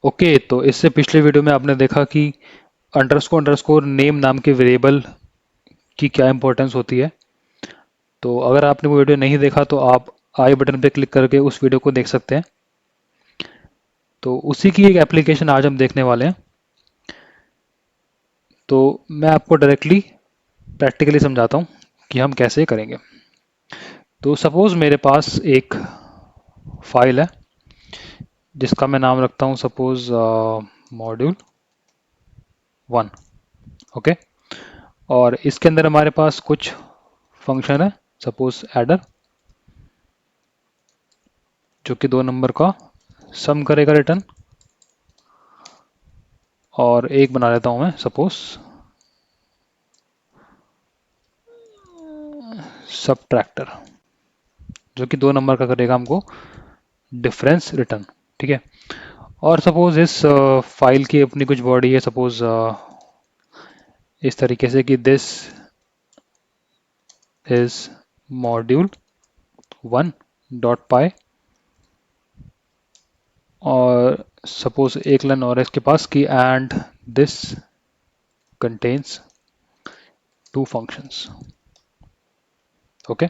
Okay, तो इससे पिछले वीडियो में आपने देखा कि अंडरस्कोर अंडरस्कोर नेम नाम के वेरिएबल की क्या इंपॉर्टेंस होती है। तो अगर आपने वो वीडियो नहीं देखा तो आप आई बटन पे क्लिक करके उस वीडियो को देख सकते हैं। तो उसी की एक एप्लीकेशन आज हम देखने वाले हैं। तो मैं आपको डायरेक्टली प्रैक्टिकली समझाता हूँ कि हम कैसे करेंगे। तो सपोज मेरे पास एक फाइल है जिसका मैं नाम रखता हूँ सपोज मॉड्यूल 1। ओके, और इसके अंदर हमारे पास कुछ फंक्शन है, सपोज एडर, जो कि 2 नंबर का सम करेगा रिटर्न, और एक बना लेता हूं मैं सपोज सबट्रैक्टर, जो कि 2 नंबर का करेगा हमको डिफरेंस रिटर्न। ठीक है, और सपोज इस फाइल की अपनी कुछ बॉडी है, सपोज इस तरीके से कि दिस इज मॉड्यूल 1.py, और सपोज एक लाइन और है इसके पास कि and this contains 2 functions. Okay,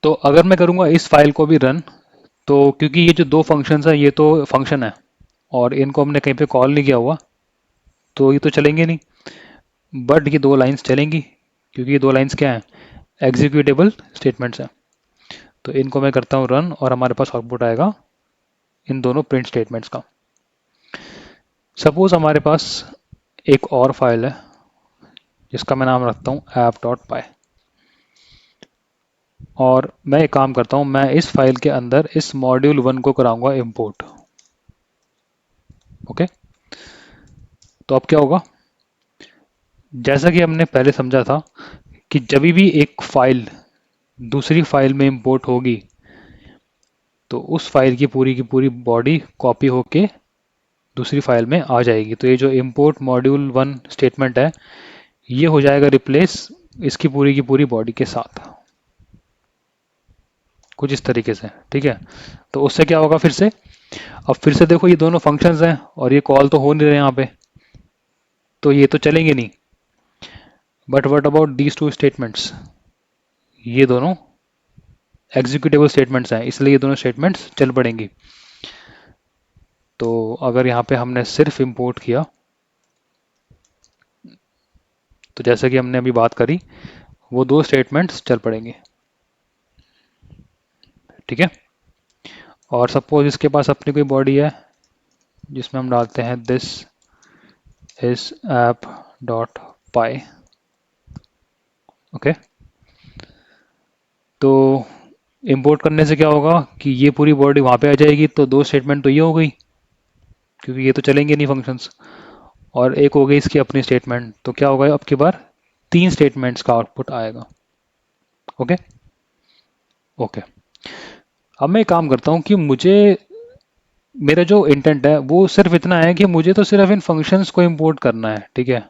तो अगर मैं करूंगा इस फाइल को भी रन, तो क्योंकि ये जो 2 फंक्शंस है ये तो फंक्शन है और इनको हमने कहीं पे कॉल नहीं किया हुआ, तो ये तो चलेंगे नहीं। बट ये 2 लाइंस चलेंगी, क्योंकि ये 2 लाइंस क्या है, एग्जीक्यूटेबल स्टेटमेंट्स हैं। तो इनको मैं करता हूँ रन और हमारे पास आउटपुट आएगा इन दोनों प्रिंट स्टेटमेंट्स का। सपोज हमारे पास एक और फाइल है जिसका मैं नाम रखता हूँ app.py, और मैं एक काम करता हूँ, मैं इस फाइल के अंदर इस मॉड्यूल 1 को कराऊंगा इंपोर्ट। ओके, तो अब क्या होगा, जैसा कि हमने पहले समझा था कि जब भी एक फाइल दूसरी फाइल में इंपोर्ट होगी तो उस फाइल की पूरी बॉडी कॉपी होके दूसरी फाइल में आ जाएगी। तो ये जो इंपोर्ट मॉड्यूल 1 स्टेटमेंट है ये हो जाएगा रिप्लेस इसकी की पूरी बॉडी के साथ, कुछ इस तरीके से। ठीक है, तो उससे क्या होगा, फिर से अब फिर से देखो, ये दोनों फंक्शंस हैं और ये कॉल तो हो नहीं रहे यहाँ पे, तो ये तो चलेंगे नहीं। But what about these 2 statements, ये दोनों एग्जीक्यूटेबल स्टेटमेंट्स हैं, इसलिए ये दोनों स्टेटमेंट्स चल पड़ेंगी। तो अगर यहाँ पे हमने सिर्फ इंपोर्ट किया, तो जैसे कि हमने अभी बात करी, वो 2 स्टेटमेंट्स चल पड़ेंगे। ठीक है, और सपोज इसके पास अपनी कोई बॉडी है जिसमें हम डालते हैं this is app dot pi. Okay, तो इंपोर्ट करने से क्या होगा कि ये पूरी बॉडी वहाँ पे आ जाएगी, तो 2 स्टेटमेंट तो ये हो गई, क्योंकि ये तो चलेंगे नहीं फंक्शंस, और एक हो गई इसकी अपनी स्टेटमेंट। तो क्या होगा, अब की बार 3 स्टेटमेंट्स का आउटपुट आएगा। ओके, ओके, अब मैं एक काम करता हूँ कि मुझे, मेरा जो इंटेंट है वो सिर्फ इतना है कि मुझे तो सिर्फ इन फंक्शंस को इंपोर्ट करना है। ठीक है,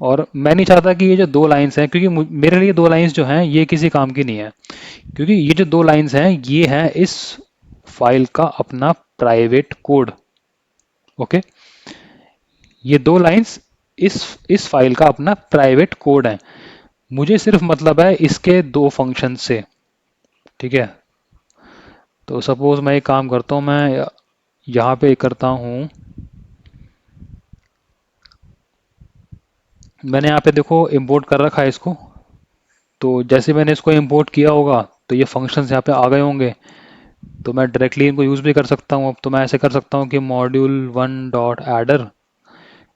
और मैं नहीं चाहता कि ये जो 2 लाइंस हैं, क्योंकि मेरे लिए 2 लाइंस जो हैं ये किसी काम की नहीं है, क्योंकि ये जो 2 लाइंस हैं ये है इस फाइल का अपना प्राइवेट कोड। ओके, ये 2 लाइंस इस फाइल का अपना प्राइवेट कोड है, मुझे सिर्फ मतलब है इसके 2 फंक्शन से। ठीक है, तो सपोज मैं एक काम करता हूँ, मैं यहाँ पे करता हूँ, मैंने यहाँ पे देखो इंपोर्ट कर रखा है इसको। तो जैसे मैंने इसको इंपोर्ट किया होगा तो ये फंक्शंस यहाँ पे आ गए होंगे, तो मैं डायरेक्टली इनको यूज़ भी कर सकता हूँ। अब तो मैं ऐसे कर सकता हूँ कि मॉड्यूल 1 डॉट एडर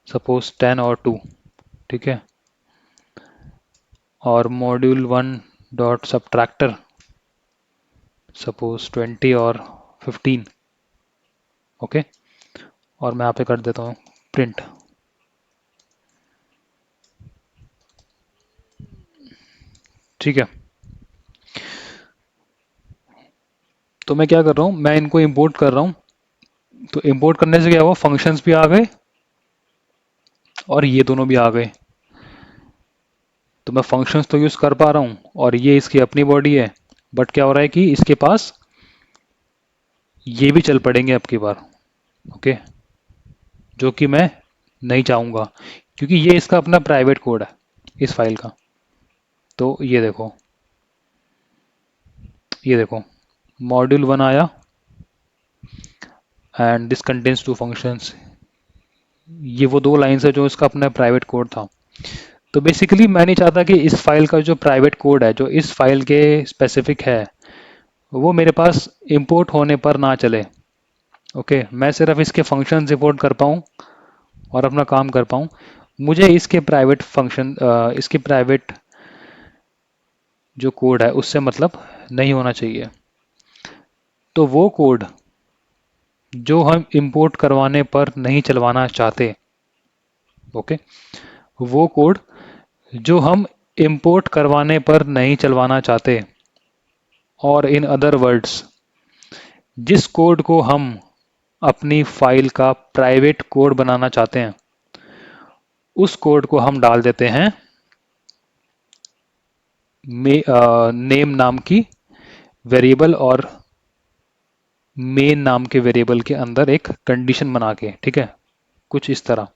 सपोज 10 और 2। ठीक है, और मॉड्यूल 1 डॉट सबट्रैक्टर सपोज 20 और 15। ओके, और मैं यहाँ पे कर देता हूँ प्रिंट। ठीक है, तो मैं क्या कर रहा हूँ, मैं इनको इंपोर्ट कर रहा हूँ। तो इंपोर्ट करने से क्या हुआ, फंक्शंस भी आ गए और ये दोनों भी आ गए। तो मैं फंक्शंस तो यूज़ कर पा रहा हूँ और ये इसकी अपनी बॉडी है, बट क्या हो रहा है कि इसके पास ये भी चल पड़ेंगे अब की बार। ओके, जो कि मैं नहीं चाहूँगा, क्योंकि ये इसका अपना प्राइवेट कोड है इस फाइल का। तो ये देखो मॉड्यूल 1 आया एंड दिस कंटेन्स 2 फंक्शंस। ये वो 2 लाइन्स है जो इसका अपना प्राइवेट कोड था। तो बेसिकली मैं नहीं चाहता कि इस फाइल का जो प्राइवेट कोड है, जो इस फाइल के स्पेसिफिक है, वो मेरे पास इंपोर्ट होने पर ना चले। ओके, मैं सिर्फ इसके फंक्शंस इंपोर्ट कर पाऊँ और अपना काम कर पाऊँ। मुझे इसके प्राइवेट फंक्शन, इसके प्राइवेट जो कोड है उससे मतलब नहीं होना चाहिए। तो वो कोड जो हम इंपोर्ट करवाने पर नहीं चलवाना चाहते, ओके, वो कोड जो हम इंपोर्ट करवाने पर नहीं चलवाना चाहते, और इन अदर वर्ड्स जिस कोड को हम अपनी फाइल का प्राइवेट कोड बनाना चाहते हैं, उस कोड को हम डाल देते हैं नेम नाम की वेरिएबल और मेन नाम के वेरिएबल के अंदर एक कंडीशन बना के, ठीक है, कुछ इस तरह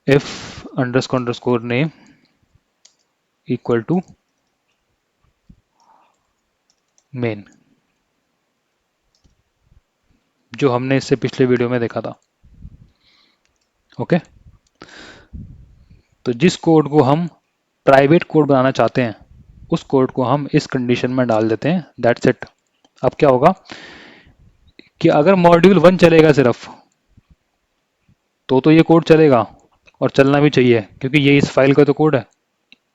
if underscore name equal to main, जो हमने इससे पिछले वीडियो में देखा था। ओके, तो जिस कोड को हम प्राइवेट कोड बनाना चाहते हैं, उस कोड को हम इस कंडीशन में डाल देते हैं। That's it. अब क्या होगा कि अगर मॉड्यूल 1 चलेगा सिर्फ, तो ये कोड चलेगा और चलना भी चाहिए, क्योंकि ये इस फाइल का तो कोड है।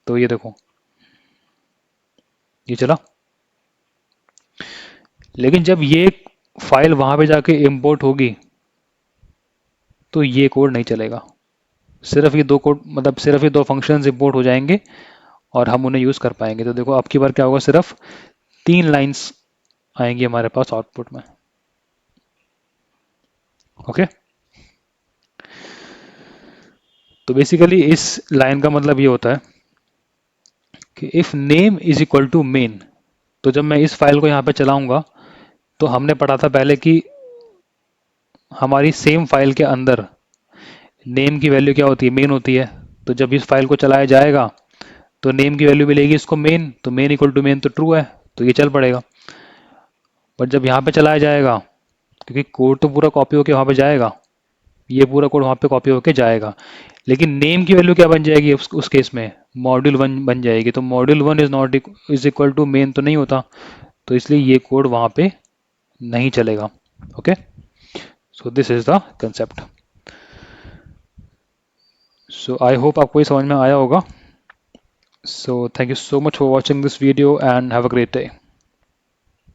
तो ये देखो, ये चला। लेकिन जब ये फाइल वहां पे जाके इंपोर्ट होगी, तो ये कोड नहीं चलेगा। सिर्फ ये 2 कोड, मतलब सिर्फ ये 2 फंक्शंस इंपोर्ट हो जाएंगे और हम उन्हें यूज कर पाएंगे। तो देखो अब की बार क्या होगा, सिर्फ 3 लाइंस आएंगी हमारे पास आउटपुट में। ओके, तो बेसिकली इस लाइन का मतलब ये होता है कि if name is equal to main, तो जब मैं इस फाइल को यहाँ पे चलाऊंगा, तो हमने पढ़ा था पहले कि हमारी सेम फाइल के अंदर नेम की वैल्यू क्या होती है, मेन होती है। तो जब इस फाइल को चलाया जाएगा, तो नेम की वैल्यू मिलेगी इसको मेन, तो मेन इक्वल टू मेन तो ट्रू है, तो ये चल पड़ेगा। बट जब यहाँ पे चलाया जाएगा, क्योंकि कोड तो पूरा कॉपी होके वहाँ पे जाएगा, ये पूरा कोड वहाँ पे कॉपी होके जाएगा, लेकिन नेम की वैल्यू क्या बन जाएगी उस केस में, मॉड्यूल 1 बन जाएगी। तो module 1 is equal to main तो नहीं होता, तो इसलिए ये कोड वहाँ पे नहीं चलेगा। Okay, so this is the concept. So I hope आपको ये समझ में आया होगा। So thank you so much for watching this video and have a great day.